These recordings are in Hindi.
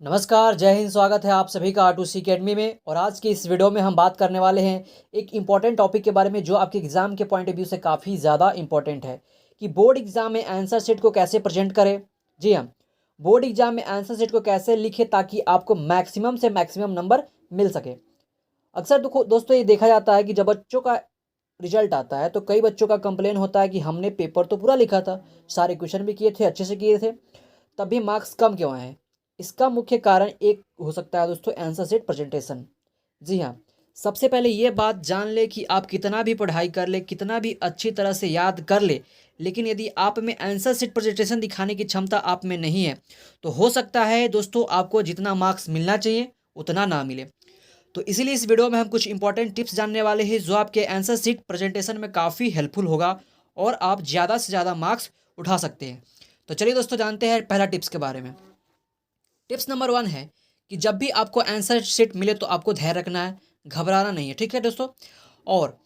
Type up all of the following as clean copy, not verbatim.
नमस्कार, जय हिंद। स्वागत है आप सभी का R2C अकेडमी में। और आज की इस वीडियो में हम बात करने वाले हैं एक इम्पॉर्टेंट टॉपिक के बारे में जो आपके एग्ज़ाम के पॉइंट ऑफ व्यू से काफ़ी ज़्यादा इम्पॉर्टेंट है कि बोर्ड एग्ज़ाम में आंसर शीट को कैसे प्रेजेंट करें। जी हाँ, बोर्ड एग्ज़ाम में आंसर शीट को कैसे लिखें ताकि आपको मैक्सिमम से मैक्सिमम नंबर मिल सके। अक्सर दोस्तों ये देखा जाता है कि जब बच्चों का रिजल्ट आता है तो कई बच्चों का कंप्लेन होता है कि हमने पेपर तो पूरा लिखा था, सारे क्वेश्चन भी किए थे, अच्छे से किए थे, तब भी मार्क्स कम क्यों आए हैं। इसका मुख्य कारण एक हो सकता है दोस्तों आंसर शीट प्रेजेंटेशन। जी हाँ, सबसे पहले ये बात जान ले कि आप कितना भी पढ़ाई कर ले, कितना भी अच्छी तरह से याद कर ले, लेकिन यदि आप में आंसर शीट प्रेजेंटेशन दिखाने की क्षमता आप में नहीं है तो हो सकता है दोस्तों आपको जितना मार्क्स मिलना चाहिए उतना ना मिले। तो इसीलिए इस वीडियो में हम कुछ इंपॉर्टेंट टिप्स जानने वाले हैं जो आपके आंसर शीट प्रेजेंटेशन में काफ़ी हेल्पफुल होगा और आप ज़्यादा से ज़्यादा मार्क्स उठा सकते हैं। तो चलिए दोस्तों जानते हैं पहला टिप्स के बारे में। टिप्स नंबर 1 है कि जब भी आपको आंसर शीट मिले तो आपको धैर्य रखना है, घबराना नहीं है। ठीक है दोस्तों। और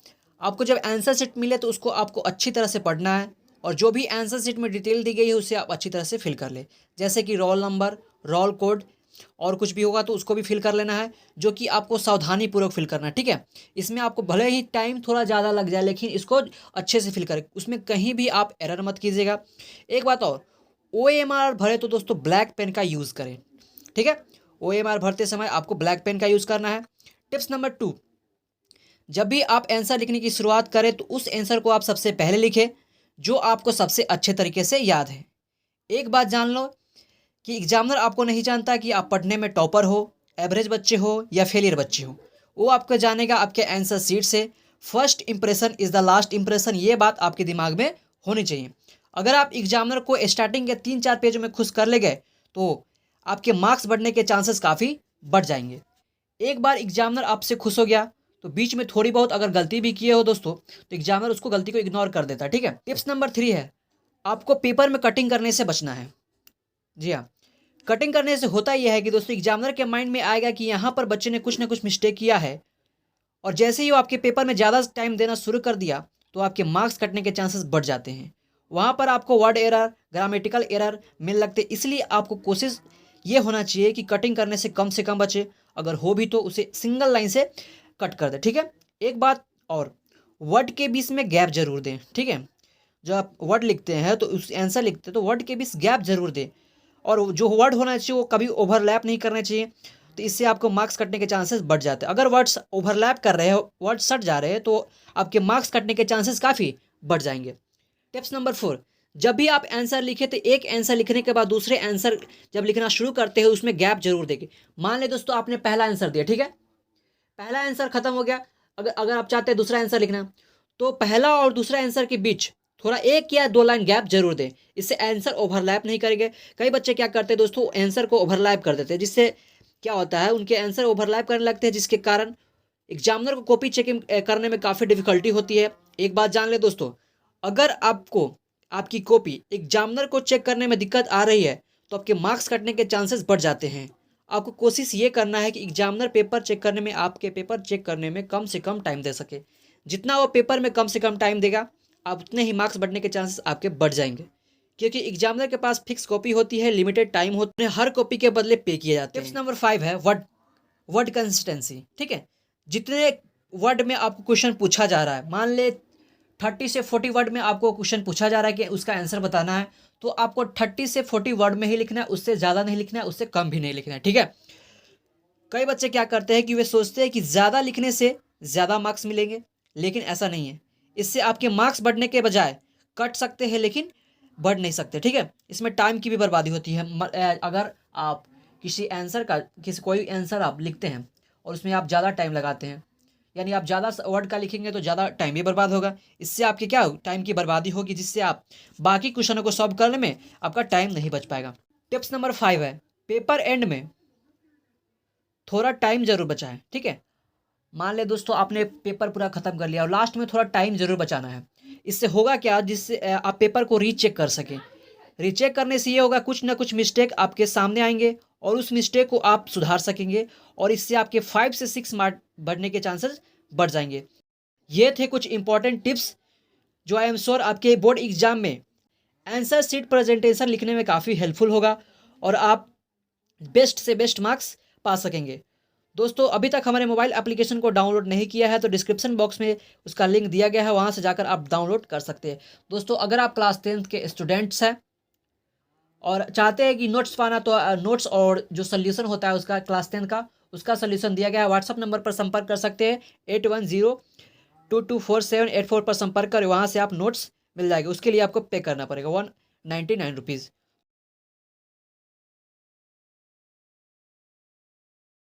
आपको जब आंसर शीट मिले तो उसको आपको अच्छी तरह से पढ़ना है और जो भी आंसर शीट में डिटेल दी गई है उसे आप अच्छी तरह से फिल कर ले, जैसे कि रोल नंबर, रोल कोड और कुछ भी होगा तो उसको भी फिल कर लेना है, जो कि आपको सावधानी पूर्वक फिल करना है। ठीक है। इसमें आपको भले ही टाइम थोड़ा ज़्यादा लग जाए लेकिन इसको अच्छे से फिल करें, उसमें कहीं भी आप एरर मत कीजिएगा। एक बात और, OMR भरे तो दोस्तों ब्लैक पेन का यूज़ करें। ठीक है। OMR भरते समय आपको ब्लैक पेन का यूज़ करना है। टिप्स नंबर 2, जब भी आप आंसर लिखने की शुरुआत करें तो उस आंसर को आप सबसे पहले लिखें जो आपको सबसे अच्छे तरीके से याद है। एक बात जान लो कि एग्जामिनर आपको नहीं जानता कि आप पढ़ने में टॉपर हो, एवरेज बच्चे हो या फेलियर बच्चे हो। वो आपको जानेगा आपके आंसर शीट से। First impression is the last impression, ये बात आपके दिमाग में होनी चाहिए। अगर आप एग्जामिनर को स्टार्टिंग के 3-4 पेजों में खुश कर ले गए तो आपके मार्क्स बढ़ने के चांसेस काफ़ी बढ़ जाएंगे। एक बार एग्जामिनर आपसे खुश हो गया तो बीच में थोड़ी बहुत अगर गलती भी किए हो दोस्तों तो एग्जामिनर उसको गलती को इग्नोर कर देता है। ठीक है। टिप्स नंबर 3 है, आपको पेपर में कटिंग करने से बचना है। जी हाँ, कटिंग करने से होता यह है कि दोस्तों एग्जामिनर के माइंड में आएगा कि यहाँ पर बच्चे ने कुछ ना कुछ मिस्टेक किया है और जैसे ही वो आपके पेपर में ज़्यादा टाइम देना शुरू कर दिया तो आपके मार्क्स कटने के चांसेस बढ़ जाते हैं। वहाँ पर आपको वर्ड एरर, ग्रामेटिकल एरर मिल लगते, इसलिए आपको कोशिश ये होना चाहिए कि कटिंग करने से कम बचे, अगर हो भी तो उसे सिंगल लाइन से कट कर दे। ठीक है। एक बात और, वर्ड के बीच में गैप जरूर दें। ठीक है। जब आप वर्ड लिखते हैं तो उस आंसर लिखते हैं तो वर्ड के बीच गैप जरूर दें और जो वर्ड होना चाहिए वो कभी ओवरलैप नहीं करना चाहिए, तो इससे आपको मार्क्स कटने के चांसेस बढ़ जाते हैं। अगर वर्ड्स ओवरलैप कर रहे हो, वर्ड सट जा रहे हैं तो आपके मार्क्स कटने के चांसेस काफ़ी बढ़ जाएंगे। टिप्स नंबर 4, जब भी आप आंसर लिखे तो एक आंसर लिखने के बाद दूसरे आंसर जब लिखना शुरू करते हैं उसमें गैप जरूर देंगे। मान ले दोस्तों आपने पहला आंसर दिया, ठीक है, पहला आंसर खत्म हो गया, अगर अगर आप चाहते हैं दूसरा आंसर लिखना तो पहला और दूसरा आंसर के बीच थोड़ा 1 या 2 लाइन गैप जरूर दें, इससे आंसर ओवरलैप नहीं करेंगे। कई बच्चे क्या करते हैं दोस्तों, आंसर को ओवरलैप कर देते हैं, जिससे क्या होता है उनके आंसर ओवरलैप करने लगते हैं, जिसके कारण एग्जामिनर को कॉपी चेकिंग करने में काफ़ी डिफिकल्टी होती है। एक बात जान ले दोस्तों, अगर आपको आपकी कॉपी एग्जामिनर को चेक करने में दिक्कत आ रही है तो आपके मार्क्स कटने के चांसेस बढ़ जाते हैं। आपको कोशिश ये करना है कि एग्जामिनर पेपर चेक करने में आपके पेपर चेक करने में कम से कम टाइम दे सके। जितना वो पेपर में कम से कम टाइम देगा आप उतने ही मार्क्स बढ़ने के चांसेस आपके बढ़ जाएंगे, क्योंकि एग्जामिनर के पास फिक्स कॉपी होती है, लिमिटेड टाइम होते हैं, हर कॉपी के बदले पे किए जाते हैं। टिप्स नंबर 5 है वर्ड वर्ड कंसिस्टेंसी। ठीक है। जितने वर्ड में आपको क्वेश्चन पूछा जा रहा है, मान ले 30 से 40 वर्ड में आपको क्वेश्चन पूछा जा रहा है कि उसका आंसर बताना है, तो आपको 30 से 40 वर्ड में ही लिखना है, उससे ज़्यादा नहीं लिखना है, उससे कम भी नहीं लिखना है। ठीक है। कई बच्चे क्या करते हैं कि वे सोचते हैं कि ज़्यादा लिखने से ज़्यादा मार्क्स मिलेंगे, लेकिन ऐसा नहीं है। इससे आपके मार्क्स बढ़ने के बजाय कट सकते हैं लेकिन बढ़ नहीं सकते। ठीक है। इसमें टाइम की भी बर्बादी होती है। अगर आप किसी कोई आंसर आप लिखते हैं और उसमें आप ज़्यादा टाइम लगाते हैं, यानी आप ज़्यादा वर्ड का लिखेंगे तो ज़्यादा टाइम भी बर्बाद होगा, इससे आपके क्या टाइम की बर्बादी होगी, जिससे आप बाकी क्वेश्चनों को सॉल्व करने में आपका टाइम नहीं बच पाएगा। टिप्स नंबर 5 है, पेपर एंड में थोड़ा टाइम जरूर बचाएं। ठीक है। मान ले दोस्तों आपने पेपर पूरा खत्म कर लिया और लास्ट में थोड़ा टाइम जरूर बचाना है। इससे होगा क्या, जिससे आप पेपर को रीचेक कर सकें। रीचेक करने से ये होगा कुछ ना कुछ मिस्टेक आपके सामने आएंगे और उस मिस्टेक को आप सुधार सकेंगे और इससे आपके 5 से 6 मार्क बढ़ने के चांसेस बढ़ जाएंगे। ये थे कुछ इंपॉर्टेंट टिप्स जो आई एम श्योर आपके बोर्ड एग्जाम में आंसर शीट प्रेजेंटेशन लिखने में काफ़ी हेल्पफुल होगा और आप बेस्ट से बेस्ट मार्क्स पा सकेंगे। दोस्तों अभी तक हमारे मोबाइल एप्लीकेशन को डाउनलोड नहीं किया है तो डिस्क्रिप्शन बॉक्स में उसका लिंक दिया गया है, वहाँ से जाकर आप डाउनलोड कर सकते हैं। दोस्तों अगर आप क्लास 10th के स्टूडेंट्स हैं और चाहते हैं कि नोट्स पाना, तो नोट्स और जो सोल्यूशन होता है उसका क्लास 10 का, उसका सोल्यूशन दिया गया है। व्हाट्सअप नंबर पर संपर्क कर सकते हैं 81022478 4 पर संपर्क कर, वहाँ से आप नोट्स मिल जाएगा। उसके लिए आपको पे करना पड़ेगा 199 रुपीज़।